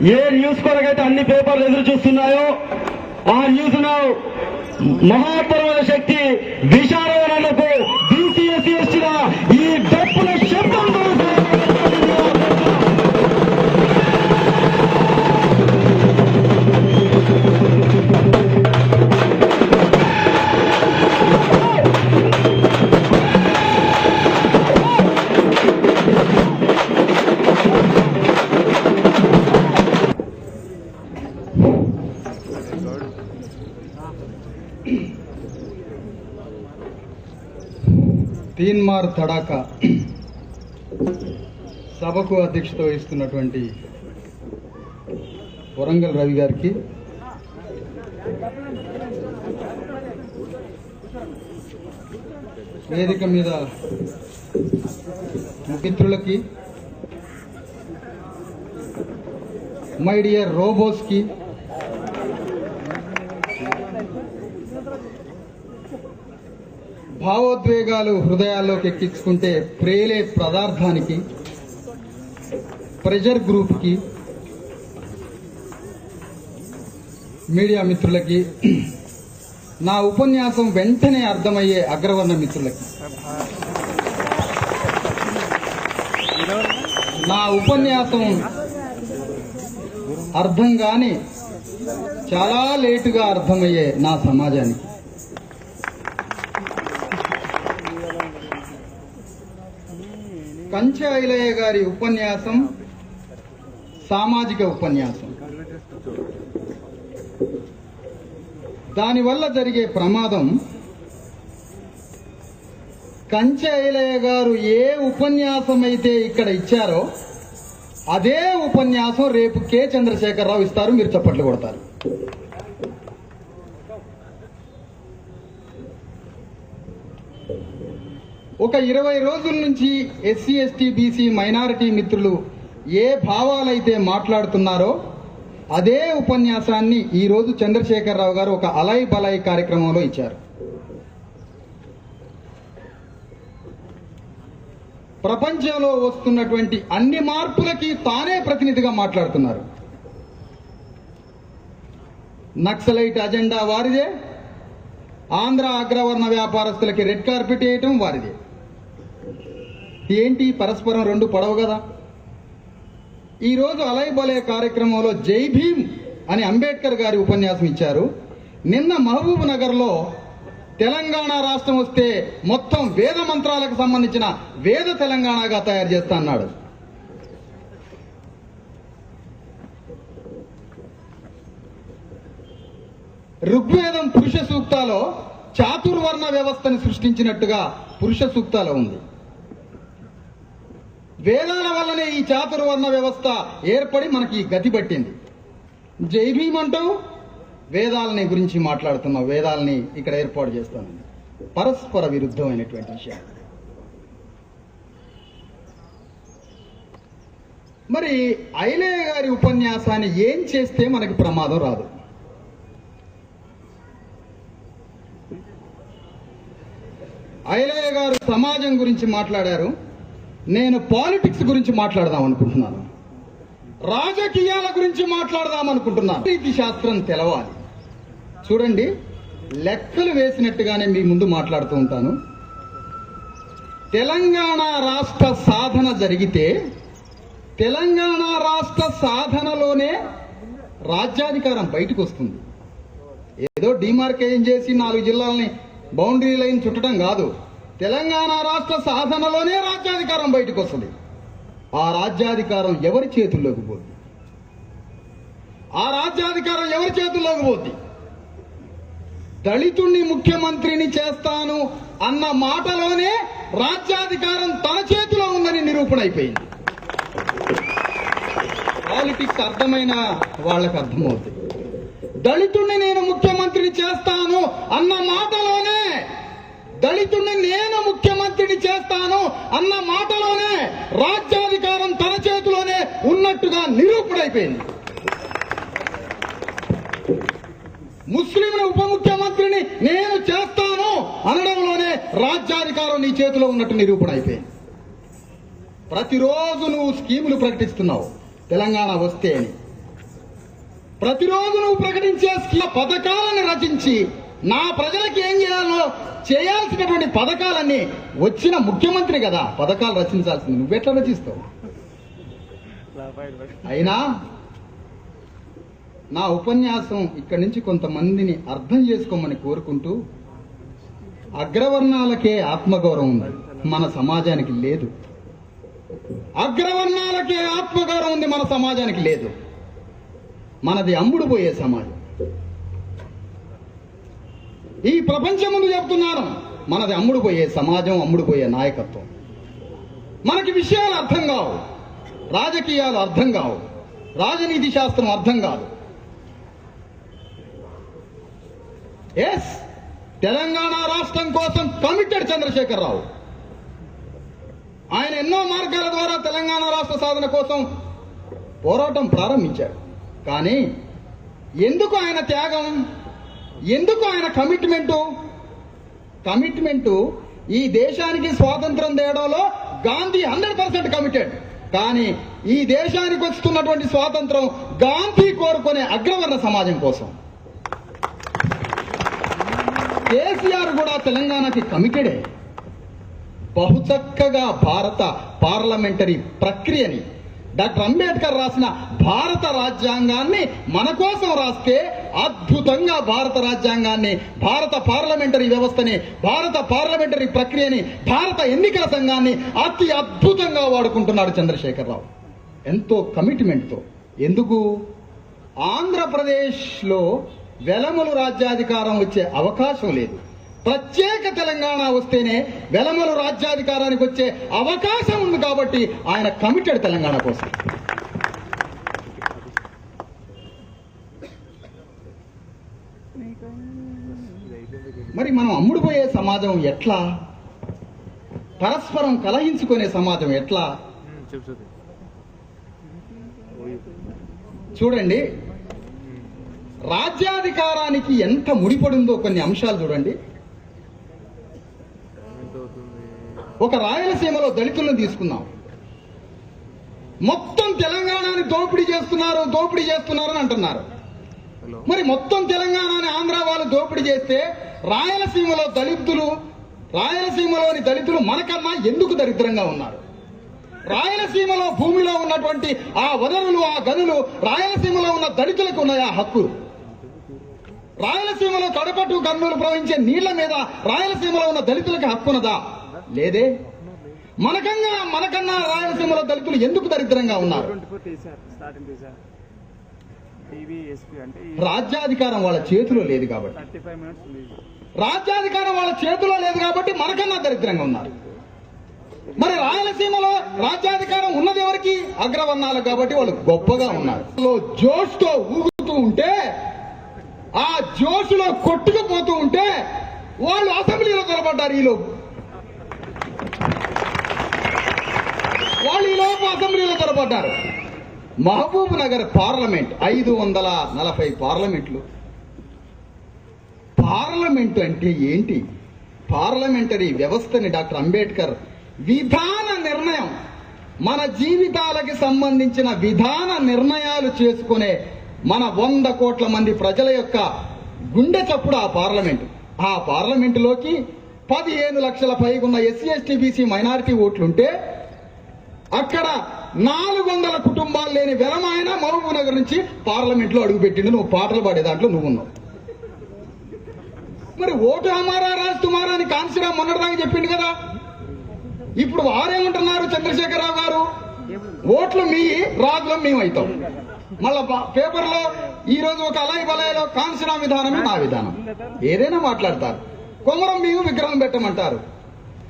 ఏ news కొరకైతే అన్ని పేపర్లు ఎదురు చూస్తున్నాయో ఆ న్యూస్ మహత్తరమైన శక్తి విశారవరణకు బీసీఎస్సీ ఇచ్చిన ఈ డప్పుల శబ్దంతో తీన్మార్ తడాకా సభకు అధ్యక్షత వహిస్తున్నటువంటి వరంగల్ రవి గారికి, వేదిక మీద మిత్రులకి, మై డియర్ రోబోస్ కి, భావోద్వేగాలు హృదయాల్లోకి ఎక్కించుకుంటే ప్రేలే పదార్థానికి, ప్రెజర్ గ్రూప్కి, మీడియా మిత్రులకి, నా ఉపన్యాసం వెంటనే అర్థమయ్యే అగ్రవర్ణ మిత్రులకి, నా ఉపన్యాసం అర్థం కాని చాలా లేటుగా అర్థమయ్యే నా సమాజానికి, కంచె ఐలయ్య గారి ఉపన్యాసం సామాజిక ఉపన్యాసం. దానివల్ల జరిగే ప్రమాదం, కంచె ఐలయ్య గారు ఏ ఉపన్యాసం అయితే ఇక్కడ ఇచ్చారో అదే ఉపన్యాసం రేపు కె చంద్రశేఖరరావు ఇస్తారు, మీరు చప్పట్లు కొడతారు. ఒక 20 రోజుల నుంచి ఎస్సీ ఎస్టీ బీసీ మైనారిటీ మిత్రులు ఏ భావాలైతే మాట్లాడుతున్నారో అదే ఉపన్యాసాన్ని ఈరోజు చంద్రశేఖరరావు గారు ఒక అలై బలై కార్యక్రమంలో ఇచ్చారు. ప్రపంచంలో వస్తున్నటువంటి అన్ని మార్పులకి తానే ప్రతినిధిగా మాట్లాడుతున్నారు. నక్సలైట్ అజెండా వారిదే, ఆంధ్ర అగ్రవర్ణ వ్యాపారస్తులకి రెడ్ కార్పెట్ వేయటం వారిదే. ఏంటి పరస్పరం రెండు పడవు కదా. ఈరోజు అలై బలే కార్యక్రమంలో జై భీమ్ అని అంబేద్కర్ గారి ఉపన్యాసం ఇచ్చారు. నిన్న మహబూబ్ నగర్ లో తెలంగాణ రాష్ట్రం వస్తే మొత్తం వేద మంత్రాలకు సంబంధించిన వేద తెలంగాణగా తయారు చేస్తా అన్నాడు. ఋగ్వేదం పురుష సూక్తాలో చాతుర్వర్ణ వ్యవస్థను సృష్టించినట్టుగా పురుష సూక్తాలో ఉంది. వేదాల వల్లనే ఈ చాతుర్వర్ణ వ్యవస్థ ఏర్పడి మనకి ఈ గతి పట్టింది. జై భీమ్ అంటూ వేదాలని గురించి మాట్లాడుతున్నాం, వేదాలని ఇక్కడ ఏర్పాటు చేస్తాను. పరస్పర విరుద్ధమైనటువంటి విషయం. మరి ఐలయ్య గారి ఉపన్యాసాన్ని ఏం చేస్తే మనకి ప్రమాదం రాదు? ఐలయ్య గారు సమాజం గురించి మాట్లాడారు, నేను పాలిటిక్స్ గురించి మాట్లాడదాం అనుకుంటున్నాను, రాజకీయాల గురించి మాట్లాడదాం అనుకుంటున్నాను. నీతి శాస్త్రం తెలవాలి. చూడండి, లెక్కలు వేసినట్టుగానే మీ ముందు మాట్లాడుతూ ఉంటాను. తెలంగాణ రాష్ట్ర సాధన జరిగితే తెలంగాణ రాష్ట్ర సాధనలోనే రాజ్యాధికారం బయటకు వస్తుంది. ఏదో డిమార్కేషన్ చేసి 4 జిల్లాలని బౌండరీ లైన్ చుట్టడం కాదు. తెలంగాణ రాష్ట్ర సాధనలోనే రాజ్యాధికారం బయటకు వస్తుంది. ఆ రాజ్యాధికారం ఎవరి చేతుల్లోకి పోద్ది? ఆ రాజ్యాధికారం ఎవరి చేతుల్లోకి పోద్ది? దళితుణ్ణి ముఖ్యమంత్రిని చేస్తాను అన్న మాటలోనే రాజ్యాధికారం తన చేతిలో ఉందని నిరూపణ అయిపోయింది. పాలిటిక్స్ అర్థమైన వాళ్ళకి అర్థమవుతుంది. దళితుణ్ణి నేను ముఖ్యమంత్రిని చేస్తాను అన్న మాటలోనే, దళితుణ్ణి నేను ముఖ్యమంత్రిని చేస్తాను అన్న మాటలోనే రాజ్యాధికారం తన చేతిలోనే ఉన్నట్టుగా నిరూపణ అయిపోయింది. ముస్లింల ఉప ముఖ్యమంత్రిని నేను చేస్తాను అనడంలోనే రాజ్యాధికారం నీ చేతిలో ఉన్నట్టు నిరూపణ అయిపోయింది. ప్రతిరోజు నువ్వు స్కీములు ప్రకటిస్తున్నావు తెలంగాణ వస్తే అని. ప్రతిరోజు నువ్వు ప్రకటించే పథకాలను రచించి నా ప్రజలకు ఏం చేయాలో చేయాల్సినటువంటి పథకాలన్నీ వచ్చిన ముఖ్యమంత్రి కదా పథకాలు రచించాల్సింది, నువ్వెట్లా రచిస్తావు? అయినా నా ఉపన్యాసం ఇక్కడి నుంచి కొంతమందిని అర్థం చేసుకోమని కోరుకుంటూ, అగ్రవర్ణాలకే ఆత్మగౌరవం ఉంది, మన సమాజానికి లేదు. అగ్రవర్ణాలకే ఆత్మగౌరవం ఉంది, మన సమాజానికి లేదు. మనది అమ్ముడుపోయే సమాజం. ఈ ప్రపంచం ముందు చెప్తున్నాను, మనది అమ్ముడుపోయే సమాజం, అమ్ముడుపోయే నాయకత్వం. మనకి విషయాలు అర్థం కావు, రాజకీయాలు అర్థం కావు, రాజనీతి శాస్త్రం అర్థం కాదు. ఎస్, తెలంగాణ రాష్ట్రం కోసం కమిటెడ్ చంద్రశేఖరరావు. ఆయన ఎన్నో మార్గాల ద్వారా తెలంగాణ రాష్ట్ర సాధన కోసం పోరాటం ప్రారంభించాడు. కానీ ఎందుకు ఆయన త్యాగం, ఎందుకు ఆయన కమిట్మెంటు? ఈ దేశానికి స్వాతంత్రం తేవడంలో గాంధీ 100% కమిటెడ్. కానీ ఈ దేశానికి వస్తున్నటువంటి స్వాతంత్రం గాంధీ కోరుకునే అగ్రవర్ణ సమాజం కోసం. కేసీఆర్ కూడా తెలంగాణకి కమిటెడే. బహుచక్కగా భారత పార్లమెంటరీ ప్రక్రియని, డాక్టర్ అంబేద్కర్ రాసిన భారత రాజ్యాంగాన్ని మన కోసం రాస్తే అద్భుతంగా భారత రాజ్యాంగాన్ని, భారత పార్లమెంటరీ వ్యవస్థని, భారత పార్లమెంటరీ ప్రక్రియని, భారత ఎన్నికల సంఘాన్ని అతి అద్భుతంగా వాడుకుంటున్నాడు చంద్రశేఖరరావు, ఎంతో కమిట్మెంట్తో. ఎందుకు? ఆంధ్రప్రదేశ్లో వెలమలు రాజ్యాధికారం వచ్చే అవకాశం లేదు. ప్రత్యేక తెలంగాణ వస్తేనే వెలమలు రాజ్యాధికారానికి వచ్చే అవకాశం ఉంది. కాబట్టి ఆయన కమిటెడ్ తెలంగాణ కోసం. మరి మనం అమ్ముడుపోయే సమాజం ఎట్లా? పరస్పరం కలహించుకునే సమాజం ఎట్లా? చూడండి, రాజ్యాధికారానికి ఎంత ముడిపడిందో కొన్ని అంశాలు చూడండి. ఒక రాయలసీమలో దళితులను తీసుకుందాం. మొత్తం తెలంగాణని దోపిడీ చేస్తున్నారని అంటున్నారు. మరి మొత్తం తెలంగాణని ఆంధ్ర వాళ్ళు దోపిడీ చేస్తే రాయలసీమలోని దళితులు మనకన్నా ఎందుకు దరిద్రంగా ఉన్నారు? రాయలసీమలో భూమిలో ఉన్నటువంటి ఆ వనరులు, ఆ గనులు రాయలసీమలో ఉన్న దళితులకు ఉన్నాయా హక్కులు? రాయలసీమలో కడపట్టు కర్నూలు ప్రవహించే నీళ్ల మీద రాయలసీమలో ఉన్న దళితులకు హక్కున్నదా? లేదే. మనకన్నా రాయలసీమలో దళితులు ఎందుకు దరిద్రంగా ఉన్నారు? రాజ్యాధికారం వాళ్ళ చేతిలో లేదు కాబట్టి మనకన్నా దరిద్రంగా ఉన్నారు. మరి రాయలసీమలో రాజ్యాధికారం ఉన్నది ఎవరికి? అగ్రవర్ణాలకు. కాబట్టి వాళ్ళు గొప్పగా ఉన్నారు. జోష్తో ఊగుతూ ఉంటే, ఆ జోషులో కొట్టుకుపోతూ ఉంటే వాళ్ళు అసెంబ్లీలో నిలబడ్డారు. అసెంబ్లీలో నిలబడ్డారు. మహబూబ్ నగర్ పార్లమెంట్ 540 పార్లమెంట్లు. పార్లమెంటు అంటే ఏంటి? పార్లమెంటరీ వ్యవస్థని డాక్టర్ అంబేద్కర్ విధాన నిర్ణయం, మన జీవితాలకి సంబంధించిన విధాన నిర్ణయాలు చేసుకునే మన 100 కోట్ల మంది ప్రజల యొక్క గుండె చప్పుడు ఆ పార్లమెంటులోకి 15 లక్షల పైగున్న ఎస్సీ ఎస్టీ బీసీ మైనారిటీ ఓట్లుంటే అక్కడ 400 కుటుంబాలు లేని వెలమాయన మహబూబ్ నగర్ నుంచి పార్లమెంట్లో అడుగుపెట్టిండు. నువ్వు పాటలు పాడే దాంట్లో నువ్వున్నావు. మరి ఓటు హమారా రాజ్ తుమారా అని కాన్సీరామ్ మొన్నటిదాకా చెప్పిండు కదా. ఇప్పుడు వారేమంటున్నారు చంద్రశేఖరరావు గారు? ఓట్లు మీ, రాజులం మేమవుతాం. మళ్ళా పేపర్లో ఈ రోజు ఒక అలాయి బలాయిలో కాన్సీరామ్ విధానమే నా విధానం. ఏదైనా మాట్లాడతారు. కొమరం భీము విగ్రహం పెట్టమంటారు.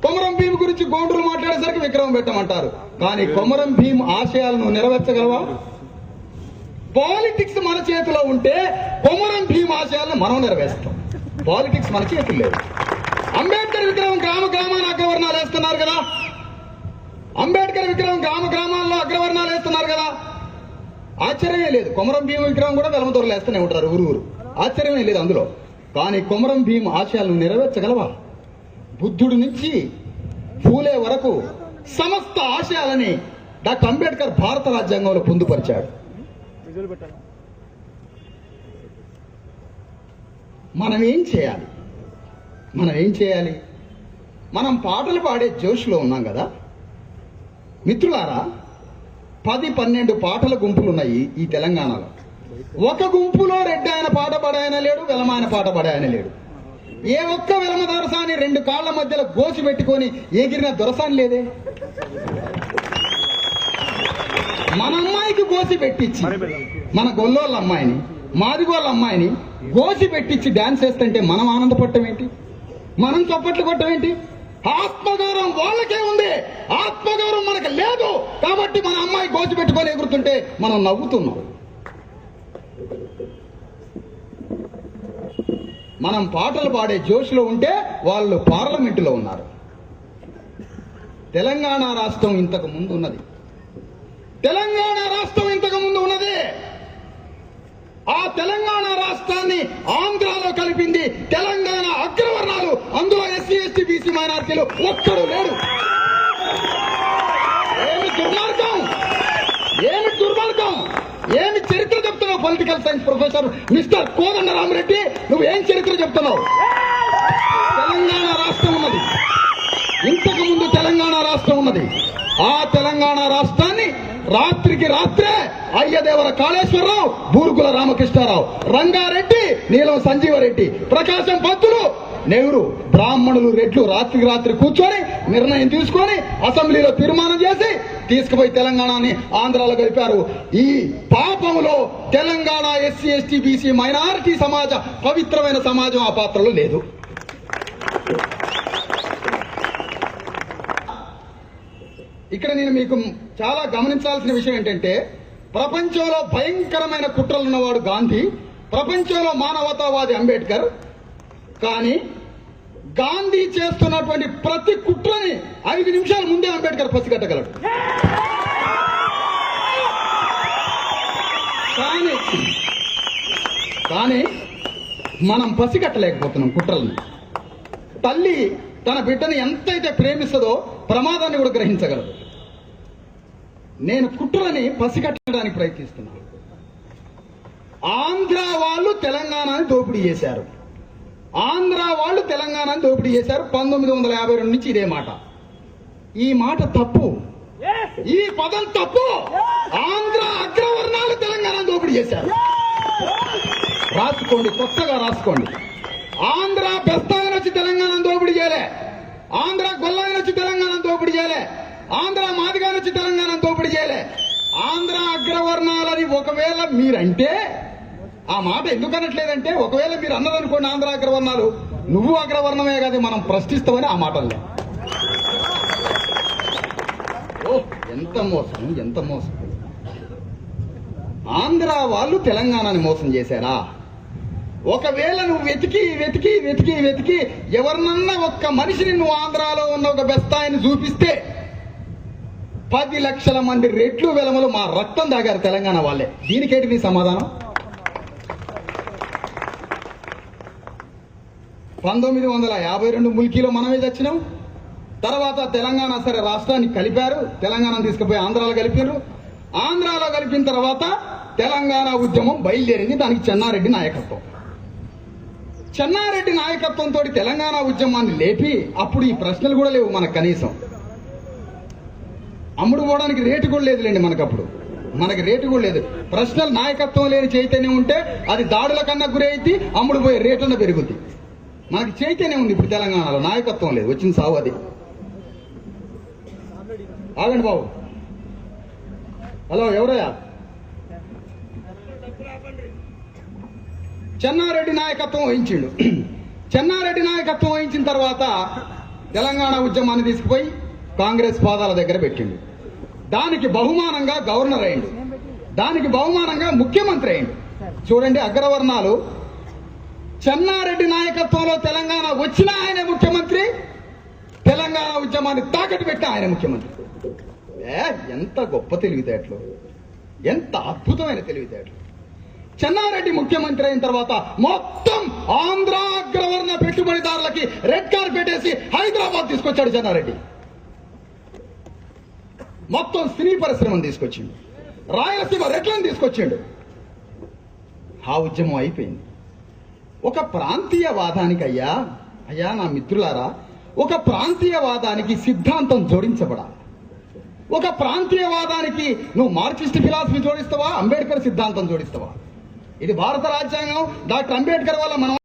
కొమరం భీము గురించి గోండ్రులు మాట్లాడేసరికి విగ్రహం పెట్టమంటారు. కానీ కొమరం భీము ఆశయాలను నెరవేర్చగలవా? పాలిటిక్స్ మన చేతిలో ఉంటే కొమరం భీము ఆశయాలను మనం నెరవేర్స్తాం. పాలిటిక్స్ మన చేతులు లేదు. అంబేద్కర్ విగ్రహం గ్రామాన అగ్రవర్ణాలు వేస్తున్నారు కదా. అంబేద్కర్ విగ్రహం గ్రామాల్లో అగ్రవర్ణాలు వేస్తున్నారు కదా. ఆశ్చర్యమే లేదు. కొమరం భీము విగ్రహం కూడా వెలమదొరలు వేస్తూనే ఉంటారు ఊరు. ఆశ్చర్యమే లేదు అందులో. కానీ కొమరం భీము ఆశయాలను నెరవేర్చగలవా? బుద్ధుడి నుంచి ఫూలే వరకు సమస్త ఆశయాలని డాక్టర్ అంబేద్కర్ భారత రాజ్యాంగంలో పొందుపరిచాడు. మనం ఏం చేయాలి? మనం పాటలు పాడే జోష్లో ఉన్నాం కదా మిత్రులారా. 10-12 పాటల గుంపులు ఉన్నాయి ఈ తెలంగాణలో. ఒక గుంపులో రెడ్డి ఆయన పాట పడాయన లేడు, వెలమాయన పాట పడాయన లేడు. ఏ ఒక్క వెలమ దొరసాని 2 కాళ్ల మధ్యలో గోసి పెట్టుకొని ఎగిరిన దొరసాని లేదే. మన అమ్మాయికి గోసి పెట్టించి, మన గొల్లోళ్ళ అమ్మాయిని, మాదిగోళ్ళ అమ్మాయిని గోసి పెట్టించి డాన్స్ వేస్తుంటే మనం ఆనందపడటం ఏంటి? మనం చప్పట్లు కొట్టడం ఏంటి? ఆత్మగౌరవం వాళ్ళకే ఉంది, ఆత్మగౌరవం మనకు లేదు. కాబట్టి మన అమ్మాయి గోచి పెట్టుకొని ఎగురుతుంటే మనం నవ్వుతున్నాం. మనం పాటలు పాడే జోష్లో ఉంటే వాళ్ళు పార్లమెంటులో ఉన్నారు. తెలంగాణ రాష్ట్రం ఇంతకు ముందు ఉన్నది. ఆ తెలంగాణ రాష్ట్రాన్ని ఆంధ్రాలో కలిపింది తెలంగాణ అగ్రవర్ణాలు. అందులో ఎస్సీ, ఎస్టీ, బీసీ మైనార్టీలు ఒక్కడు లేడు. ఏమి దుర్మార్గం! ఏమి చరిత్ర చెప్తున్నావు political science professor mister Kodandarama Reddy? నువ్వేం చరిత్ర చెప్తున్నావు? తెలంగాణ రాష్ట్రం ఉన్నది, ఇంతకు ముందు తెలంగాణ రాష్ట్రం ఉన్నది. ఆ తెలంగాణ రాష్ట్రాన్ని రాత్రికి రాత్రే అయ్యదేవర కాళేశ్వరరావు, బూర్గుల రామకృష్ణారావు, రంగారెడ్డి, నీలం సంజీవరెడ్డి, ప్రకాశం పంతులు, నెహ్రూ, బ్రాహ్మణులు, రెడ్లు రాత్రికి రాత్రి కూర్చొని నిర్ణయం తీసుకొని అసెంబ్లీలో తీర్మానం చేసి తీసుకుపోయి తెలంగాణని ఆంధ్రాలో కలిపారు. ఈ పాపంలో Telangana SC, ST, BC minority సమాజ పవిత్రమైన సమాజం ఆ పాత్రలో లేదు. ఇక్కడ నేను మీకు చాలా గమనించాల్సిన విషయం ఏంటంటే, ప్రపంచంలో భయంకరమైన కుట్రలు ఉన్నవాడు గాంధీ, ప్రపంచంలో మానవతావాది అంబేద్కర్. కానీ గాంధీ చేస్తున్నటువంటి ప్రతి కుట్రని 5 నిమిషాల ముందే అంబేద్కర్ పసిగట్టగలడు. కానీ మనం పసిగట్టలేకపోతున్నాం కుట్రల్ని. తల్లి తన బిడ్డని ఎంతైతే ప్రేమిస్తుందో ప్రమాదాన్ని కూడా గ్రహించగలదు. నేను కుట్రని పసిగట్టడానికి ప్రయత్నిస్తున్నాను. ఆంధ్ర వాళ్ళు తెలంగాణని దోపిడీ చేశారు. 1952 నుంచి ఇదే మాట. ఈ మాట తప్పు, ఈ పదం తప్పు. ఆంధ్ర అగ్రవర్ణాలు తెలంగాణ దోపిడీ చేశారు. రాసుకోండి, కొత్తగా రాసుకోండి. ఆంధ్ర బెస్తాయన వచ్చి తెలంగాణ దోపిడీ చేయలే, ఆంధ్ర గొల్లాయన వచ్చి తెలంగాణ దోపిడీ చేయలే, ఆంధ్ర మాదిగాని వచ్చి తెలంగాణ దోపిడీ చేయలే. ఆంధ్ర అగ్రవర్ణాలని ఒకవేళ మీరంటే, ఆ మాట ఎందుకు అనట్లేదంటే, ఒకవేళ మీరు అన్నారనుకోండి ఆంధ్ర అగ్రవర్ణాలు, నువ్వు అగ్రవర్ణమే కదా మనం ప్రశ్నిస్తామని ఆ మాటలే. ఓ ఎంత మోసం! ఆంధ్ర వాళ్ళు తెలంగాణని మోసం చేశారా? ఒకవేళ నువ్వు వెతికి ఎవరినన్నా ఒక్క మనిషిని నువ్వు ఆంధ్రాలో ఉన్న ఒక బెస్తాయిని చూపిస్తే 10 లక్షల మంది రెట్లు వెలమలు మా రక్తం దాగారు తెలంగాణ వాళ్ళే. దీనికేంటి నీ సమాధానం? 1952 ముల్కీలో మనమే చచ్చినాం. తర్వాత తెలంగాణ సరే రాష్ట్రాన్ని కలిపారు, తెలంగాణను తీసుకుపోయి ఆంధ్రాలో కలిపారు. ఆంధ్రాలో కలిపిన తర్వాత తెలంగాణ ఉద్యమం బయలుదేరింది. దానికి చెన్నారెడ్డి నాయకత్వంతో తెలంగాణ ఉద్యమాన్ని లేపి, అప్పుడు ఈ ప్రశ్నలు కూడా లేవు మనకు. కనీసం అమ్ముడు పోవడానికి రేటు కూడా లేదులేండి మనకు రేటు కూడా లేదు. ప్రశ్నలు నాయకత్వం లేని చైతన్యం ఉంటే అది దాడుల కన్నా గురైద్ది, అమ్ముడు పోయే రేటున్న పెరుగుద్ది. మనకి చైతన్యం ఉంది ఇప్పుడు తెలంగాణలో, నాయకత్వం లేదు. వచ్చిన సావు అది. ఆగండి బాబు. హలో, ఎవరయ్యా? చెన్నారెడ్డి నాయకత్వం వహించిండు. చెన్నారెడ్డి నాయకత్వం వహించిన తర్వాత తెలంగాణ ఉద్యమాన్ని తీసుకుపోయి కాంగ్రెస్ పాదాల దగ్గర పెట్టిండు. దానికి బహుమానంగా గవర్నర్ అయిండు, దానికి బహుమానంగా ముఖ్యమంత్రి అయిండు. చూడండి, అగ్రవర్ణాలు చెన్నారెడ్డి నాయకత్వంలో తెలంగాణ వచ్చిన ఆయన ముఖ్యమంత్రి, తెలంగాణ ఉద్యమాన్ని తాకట్టు పెట్టిన ఆయన ముఖ్యమంత్రి. ఎంత గొప్ప తెలివితేటలు, ఎంత అద్భుతమైన తెలివితేటలు. చెన్నారెడ్డి ముఖ్యమంత్రి అయిన తర్వాత మొత్తం ఆంధ్ర అగ్రవర్ణ పెట్టుబడిదారులకి రెడ్ కార్పెట్ వేసి హైదరాబాద్ తీసుకొచ్చాడు చెన్నారెడ్డి. మొత్తం సినీ పరిశ్రమను తీసుకొచ్చిండు, రాయలసీమ రెడ్లను తీసుకొచ్చిండు. ఆ ఉద్యమం అయిపోయింది. ఒక ప్రాంతీయవాదానికి అయ్యా నా మిత్రులారా, ఒక ప్రాంతీయవాదానికి సిద్ధాంతం జోడించబడాలి. ఒక ప్రాంతీయవాదానికి నువ్వు మార్క్సిస్ట్ ఫిలాసఫీ జోడిస్తావా, అంబేద్కర్ సిద్ధాంతం జోడిస్తావా? ఇది భారత రాజ్యాంగం. డాక్టర్ అంబేద్కర్ వల్ల మనం